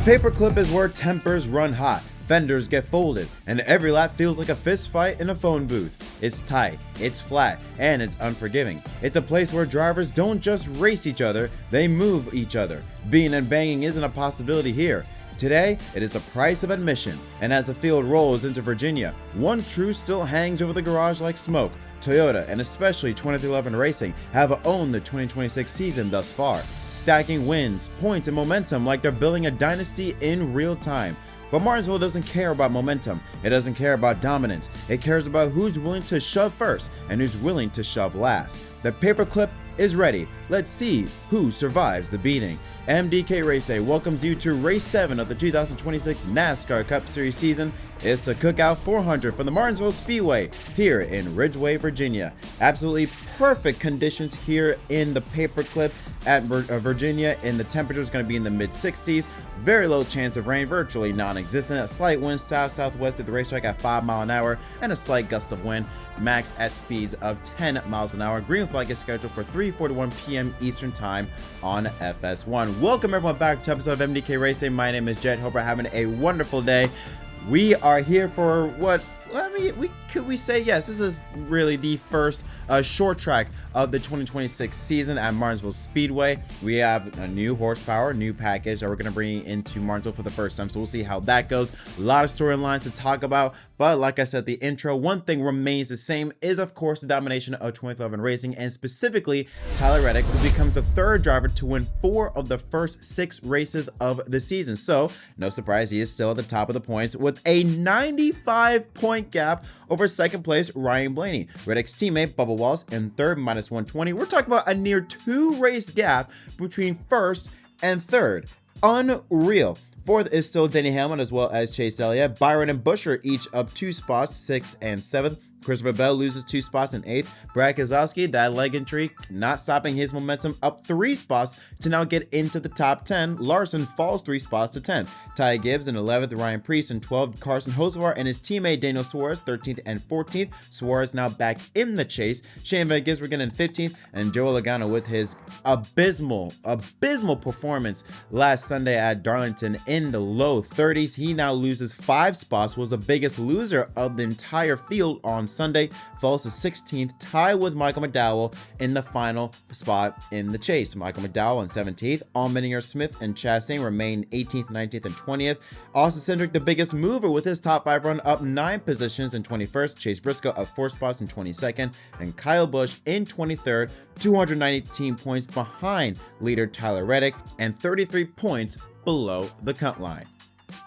paperclip is where tempers run hot, fenders get folded, and every lap feels like a fist fight in a phone booth. It's tight, it's flat, and it's unforgiving. It's a place where drivers don't just race each other, they move each other. Beating and banging isn't a possibility here. Today, it is a price of admission, and as the field rolls into Virginia, one truth still hangs over the garage like smoke. Toyota, and especially 2311 Racing, have owned the 2026 season thus far, stacking wins, points, and momentum like they're building a dynasty in real time. But Martinsville doesn't care about momentum, it doesn't care about dominance, it cares about who's willing to shove first and who's willing to shove last. The paperclip is ready. Let's see who survives the beating. MDK RaceDay welcomes you to race 7 of the 2026 NASCAR Cup Series season. It's the Cookout 400 from the Martinsville Speedway here in Ridgeway, Virginia. Absolutely perfect conditions here in the paperclip at Virginia, and the temperature is going to be in the mid 60s. Very low chance of rain, virtually non-existent. A slight wind south-southwest of the racetrack at 5 miles an hour, and a slight gust of wind, max at speeds of 10 miles an hour. Green flag is scheduled for 3:41 p.m. Eastern Time on FS1. Welcome everyone back to episode of MDK RaceDay. My name is Jed. Hope you're having a wonderful day. We are here for what? Could we say yes? This is really the first short track of the 2026 season at Martinsville Speedway. We have a new horsepower, new package that we're going to bring into Martinsville for the first time. So we'll see how that goes. A lot of storylines to talk about. But like I said, the intro, one thing remains the same is, of course, the domination of 2311 Racing, and specifically Tyler Reddick, who becomes the third driver to win 4 of the first 6 races of the season. So no surprise, he is still at the top of the points with a 95-point gap over second place Ryan Blaney. Reddick's teammate Bubba Wallace in third, minus 120. We're talking about a near 2-race gap between first and third. Unreal. Fourth is still Denny Hamlin as well as Chase Elliott. Byron and Busch are each up 2 spots, 6th and 7th. Christopher Bell loses 2 spots in 8th. Brad Keselowski, that leg injury, not stopping his momentum, up 3 spots to now get into the top 10. Larson falls 3 spots to 10th. Ty Gibbs in 11th, Ryan Preece in 12th. Carson Hocevar and his teammate Daniel Suarez 13th and 14th. Suarez now back in the chase. Shane Van Gisbergen in 15th, and Joe Logano with his abysmal performance last Sunday at Darlington in the low 30s. He now loses 5 spots, was the biggest loser of the entire field on Sunday, falls to 16th, tie with Michael McDowell in the final spot in the chase. Michael McDowell in 17th, Allmendinger, Smith, and Chastain remain 18th, 19th, and 20th. Austin Cindric, the biggest mover with his top 5 run, up 9 positions in 21st. Chase Briscoe up 4 spots in 22nd, and Kyle Busch in 23rd, 219 points behind leader Tyler Reddick and 33 points below the cut line.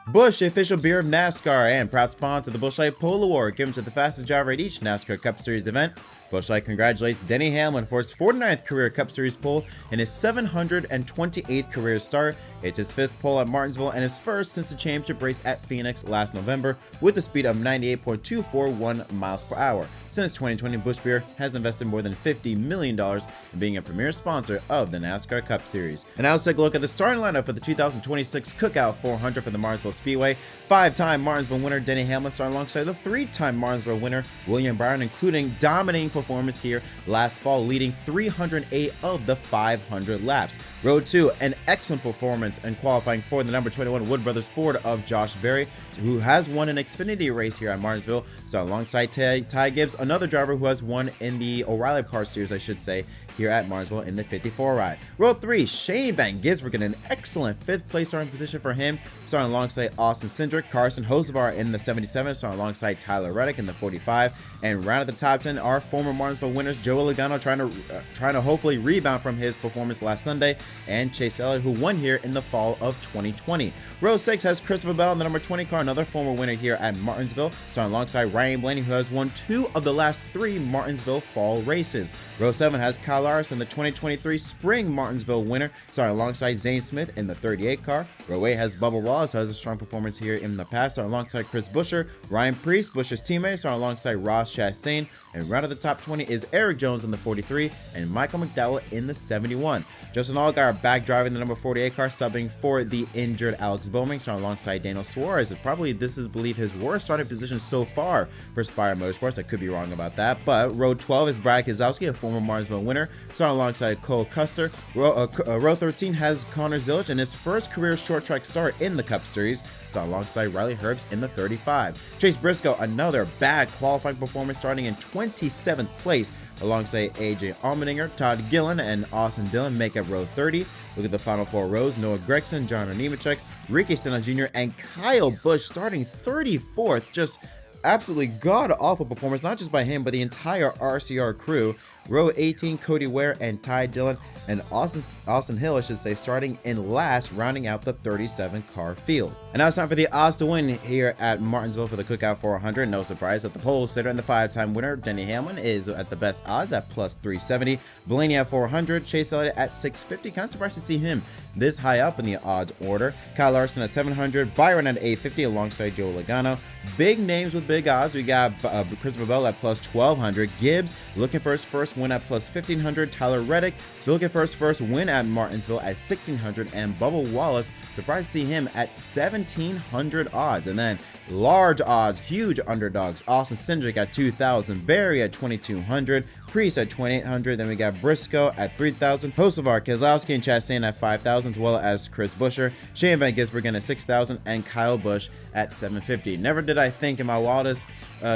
Busch, the official beer of NASCAR and proud sponsor of the Busch Light Polo Award, given to the fastest driver at each NASCAR Cup Series event. Busch Light congratulates Denny Hamlin for his 49th career Cup Series pole and his 728th career start. It's his 5th pole at Martinsville and his first since the championship race at Phoenix last November with a speed of 98.241 miles per hour. Since 2020, Busch Beer has invested more than $50 million in being a premier sponsor of the NASCAR Cup Series. And now let's take a look at the starting lineup for the 2026 Cookout 400 for the Martinsville Speedway. 5-time Martinsville winner Denny Hamlin starting alongside the 3-time Martinsville winner William Byron, including dominating performance here last fall, leading 308 of the 500 laps. Road 2, an excellent performance and qualifying for the number 21 Wood Brothers Ford of Josh Berry, who has won an Xfinity race here at Martinsville. So alongside Ty Gibbs, another driver who has won in the O'Reilly Parts Series, I should say, here at Martinsville in the 54 ride. Road 3, Shane Van Gisbergen, an excellent 5th place starting position for him, starting alongside Austin Cindric. Carson Hocevar in the 77, starting alongside Tyler Reddick in the 45, and round at the top 10 are former Martinsville winners Joe Logano trying to hopefully rebound from his performance last Sunday, and Chase Elliott, who won here in the fall of 2020. Row 6 has Christopher Bell in the number 20 car, another former winner here at Martinsville, starting alongside Ryan Blaney, who has won 2 of the last 3 Martinsville fall races. Row 7 has Kyle Larson, the 2023 spring Martinsville winner, starting alongside Zane Smith in the 38 car. Row 8 has Bubba Wallace, who has a strong performance here in the past, starting alongside Chris Buescher. Ryan Preece, Busch's teammate, starting alongside Ross Chastain. And right at the top top 20 is Eric Jones in the 43 and Michael McDowell in the 71. Justin Allgaier back driving the number 48 car, subbing for the injured Alex Bowman, starting alongside Daniel Suarez. Probably this is believe his worst starting position so far for Spire Motorsports. I could be wrong about that, but row 12 is Brad Keselowski, a former Martinsville winner, starting alongside Cole Custer. Row 13 has Connor Zilic in his first career short track start in the Cup Series, starting alongside Riley Herbst in the 35. Chase Briscoe, another bad qualifying performance, starting in 27th place alongside AJ Allmendinger. Todd Gillen and Austin Dillon make up row 30. Look at the final 4 rows: Noah Gragson, John Nemechek, Ricky Stenhouse Jr., and Kyle Busch starting 34th. Just absolutely god-awful performance, not just by him, but the entire RCR crew. Row 18, Cody Ware and Ty Dillon and Austin Hill, I should say, starting in last, rounding out the 37-car field. And now it's time for the odds to win here at Martinsville for the Cookout 400. No surprise that the pole sitter and the 5-time winner, Denny Hamlin, is at the best odds at plus 370. Blaney at 400, Chase Elliott at 650. Kind of surprised to see him this high up in the odds order. Kyle Larson at 700, Byron at 850 alongside Joe Logano. Big names with big odds. We got Christopher Bell at plus 1200, Gibbs looking for his first win at plus 1500, Tyler Reddick looking for his first win at Martinsville at 1600, and Bubba Wallace, surprised to see him at 1700 odds. And then large odds, huge underdogs: Austin Cindric at 2000, Barry at 2200, Priest at 2800, then we got Briscoe at 3000, Hocevar, Keselowski, and Chastain at 5000, as well as Chris Buescher, Shane Van Gisbergen at 6000, and Kyle Busch at 750. Never did I think in my wildest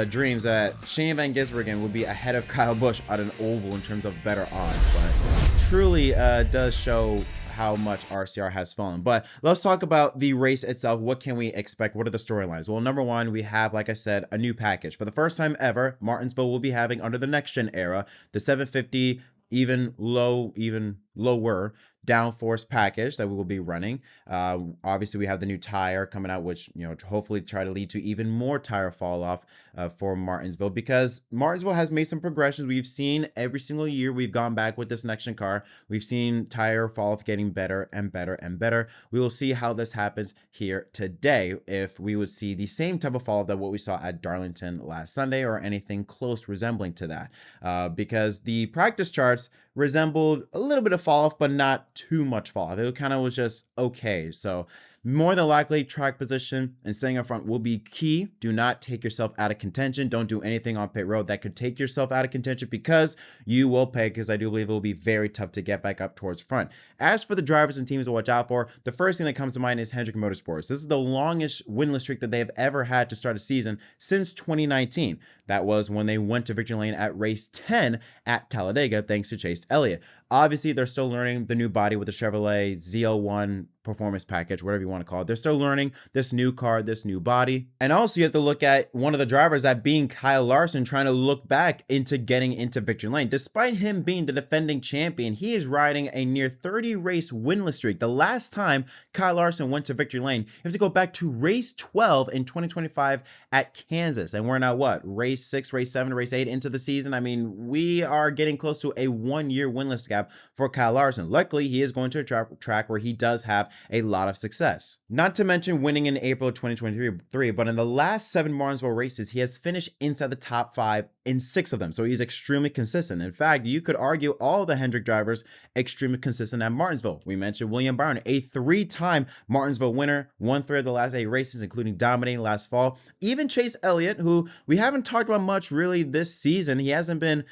dreams that Shane Van Gisbergen would be ahead of Kyle Busch at an oval in terms of better odds, but truly does show how much RCR has fallen. But let's talk about the race itself. What can we expect? What are the storylines? Well, number one, we have, like I said, a new package. For the first time ever, Martinsville will be having, under the next gen era, the 750 even lower downforce package that we will be running. Obviously we have the new tire coming out, which, you know, to hopefully try to lead to even more tire fall off for Martinsville, because Martinsville has made some progressions. We've seen every single year we've gone back with this next gen car, we've seen tire fall off getting better and better and better. We will see how this happens here today, if we would see the same type of fall off that what we saw at Darlington last Sunday, or anything close resembling to that, because the practice charts resembled a little bit of fall off, but not too much fall off. It kind of was just okay. So more than likely, track position and staying up front will be key. Do not take yourself out of contention. Don't do anything on pit road that could take yourself out of contention, because you will pay, because I do believe it will be very tough to get back up towards front. As for the drivers and teams to watch out for, the first thing that comes to mind is Hendrick Motorsports. This is the longest winless streak that they have ever had to start a season since 2019. That was when they went to victory lane at race 10 at Talladega, thanks to Chase Elliott. Obviously, they're still learning the new body with the Chevrolet ZL1 performance package, whatever you want to call it. They're still learning this new car, this new body. And also you have to look at one of the drivers, that being Kyle Larson, trying to look back into getting into victory lane. Despite him being the defending champion, he is riding a near 30 race winless streak. The last time Kyle Larson went to victory lane, you have to go back to race 12 in 2025 at Kansas. And we're now what? Race 6, race 7, race 8 into the season. I mean, we are getting close to a 1-year winless gap for Kyle Larson. Luckily, he is going to a track where he does have a lot of success. Not to mention winning in April of 2023, but in the last 7 Martinsville races, he has finished inside the top 5 in 6 of them. So he's extremely consistent. In fact, you could argue all the Hendrick drivers extremely consistent at Martinsville. We mentioned William Byron, a 3-time Martinsville winner, won 3 of the last 8 races, including dominating last fall. Even Chase Elliott, who we haven't talked about much really this season. He hasn't been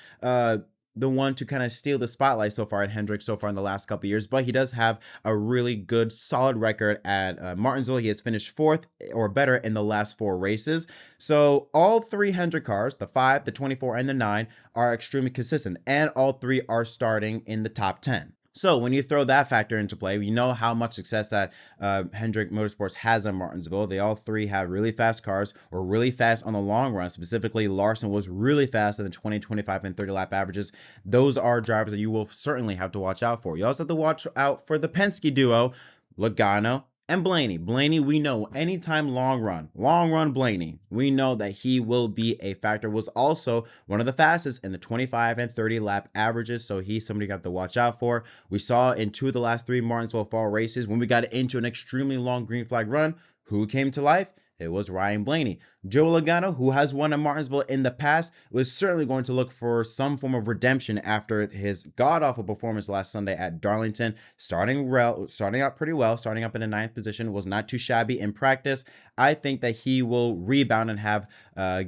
the one to kind of steal the spotlight so far at Hendrick so far in the last couple of years, but he does have a really good solid record at Martinsville. He has finished 4th or better in the last 4 races. So all 3 Hendrick cars, the 5, the 24, and the 9, are extremely consistent, and all 3 are starting in the top 10. So when you throw that factor into play, you know how much success that Hendrick Motorsports has in Martinsville. They all 3 have really fast cars, or really fast on the long run. Specifically, Larson was really fast in the 20, 25, and 30 lap averages. Those are drivers that you will certainly have to watch out for. You also have to watch out for the Penske duo, Logano and Blaney. Blaney, we know anytime long run Blaney, we know that he will be a factor. Was also one of the fastest in the 25 and 30 lap averages, so he's somebody you got to watch out for. We saw in 2 of the last 3 Martinsville fall races, when we got into an extremely long green flag run, who came to life? It was Ryan Blaney. Joe Logano, who has won at Martinsville in the past, was certainly going to look for some form of redemption after his god-awful performance last Sunday at Darlington. Starting out pretty well, starting up in the 9th position, was not too shabby in practice. I think that he will rebound and have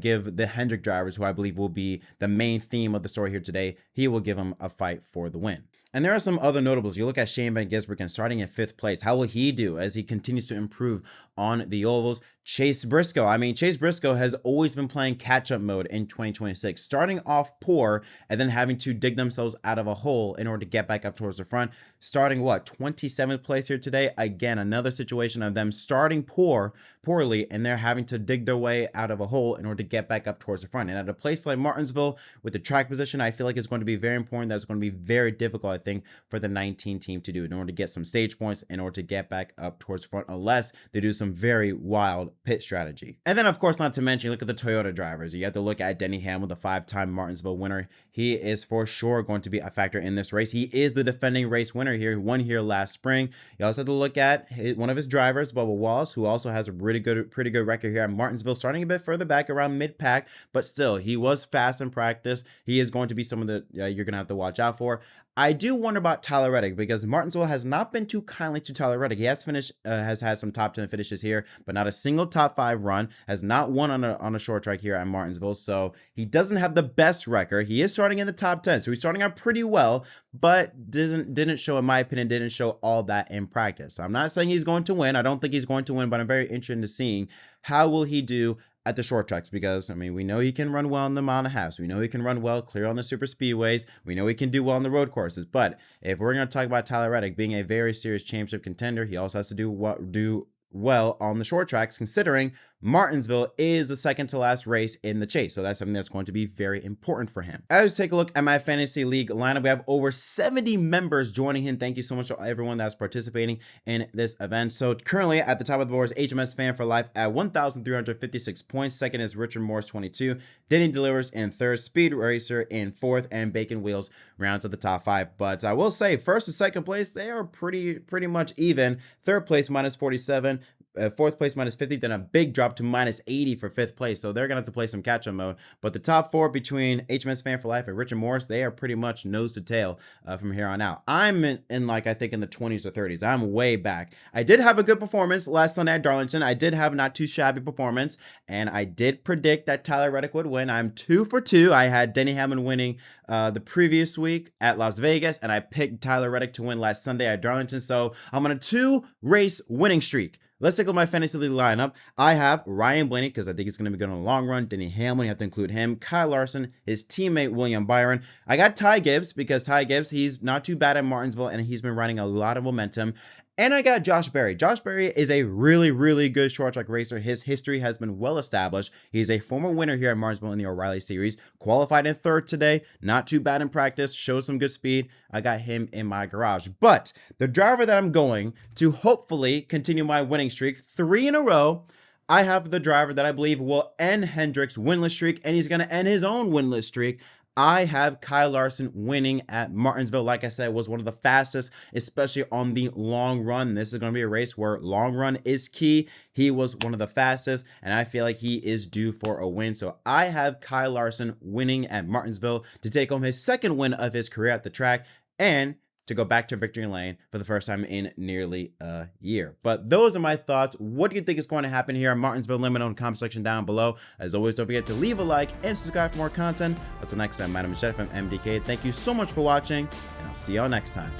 give the Hendrick drivers, who I believe will be the main theme of the story here today, he will give them a fight for the win. And there are some other notables. You look at Shane Van Gisbergen starting in 5th place. How will he do as he continues to improve on the ovals? Chase Briscoe. I mean, Chase Briscoe has always been playing catch-up mode in 2026, starting off poor and then having to dig themselves out of a hole in order to get back up towards the front. Starting 27th place here today. Again, another situation of them starting poorly, and they're having to dig their way out of a hole in order to get back up towards the front. And at a place like Martinsville, with the track position, I feel like it's going to be very important. That's going to be very difficult, I think, for the 19 team to do in order to get some stage points, in order to get back up towards the front, unless they do some very wild pit strategy. And then, of course, not to mention, look at the Toyota drivers. You have to look at Denny Hamlin, the 5-time Martinsville winner. He is for sure going to be a factor in this race. He is the defending race winner here, who won here last spring. You also have to look at one of his drivers, Bubba Wallace, who also has a pretty good record here at Martinsville, starting a bit further back around mid-pack, but still, he was fast in practice. He is going to be someone that you're going to have to watch out for. I do wonder about Tyler Reddick, because Martinsville has not been too kindly to Tyler Reddick. He has had some top 10 finishes here, but not a single top 5 run, has not won on a short track here at Martinsville, so he doesn't have the best record. He is starting in the top 10, so he's starting out pretty well, but didn't show, in my opinion, didn't show all that in practice. I'm not saying he's going to win. I don't think he's going to win, but I'm very interested in seeing how will he do at the short tracks, because, I mean, we know he can run well in the mile and a half. We know he can run well clear on the super speedways. We know he can do well on the road courses. But if we're going to talk about Tyler Reddick being a very serious championship contender, he also has to do well on the short tracks, considering Martinsville is the second to last race in the chase. So that's something that's going to be very important for him. As we take a look at my fantasy league lineup, we have over 70 members joining in. Thank you so much to everyone that's participating in this event. So currently at the top of the board is HMS Fan for Life at 1,356 points. Second is Richard Morris 22. Denny Delivers in 3rd. Speed Racer in 4th, and Bacon Wheels rounds at the top 5. But I will say, 1st and 2nd place, they are pretty much even. 3rd place minus 47. 4th place minus 50, then a big drop to minus 80 for 5th place. So they're going to have to play some catch-up mode. But the top 4 between HMS Fan for Life and Richard Morris, they are pretty much nose to tail from here on out. I'm in like, I think in the 20s or 30s. I'm way back. I did have a good performance last Sunday at Darlington. I did have not too shabby performance, and I did predict that Tyler Reddick would win. I'm 2 for 2. I had Denny Hamlin winning the previous week at Las Vegas, and I picked Tyler Reddick to win last Sunday at Darlington. So I'm on a 2-race winning streak. Let's take a look at my fantasy league lineup. I have Ryan Blaney, because I think he's going to be good in the long run. Denny Hamlin, you have to include him. Kyle Larson, his teammate William Byron. I got Ty Gibbs, because Ty Gibbs, he's not too bad at Martinsville, and he's been riding a lot of momentum. And I got Josh Berry. Josh Berry is a really good short track racer. His history has been well established. He's a former winner here at Martinsville in the O'Reilly Series. Qualified in 3rd today. Not too bad in practice. Shows some good speed. I got him in my garage. But the driver that I'm going to hopefully continue my winning streak 3 in a row, I have the driver that I believe will end Hendrick's winless streak, and he's going to end his own winless streak. I have Kyle Larson winning at Martinsville. Like I said, was one of the fastest, especially on the long run. This is going to be a race where long run is key. He was one of the fastest, and I feel like he is due for a win. So I have Kyle Larson winning at Martinsville to take home his 2nd win of his career at the track, and to go back to victory lane for the first time in nearly a year. But those are my thoughts. What do you think is going to happen here at Martinsville? Let me know in the comment section down below. As always, don't forget to leave a like and subscribe for more content. Until next time, my name is Jeff from MDK. Thank you so much for watching, and I'll see y'all next time.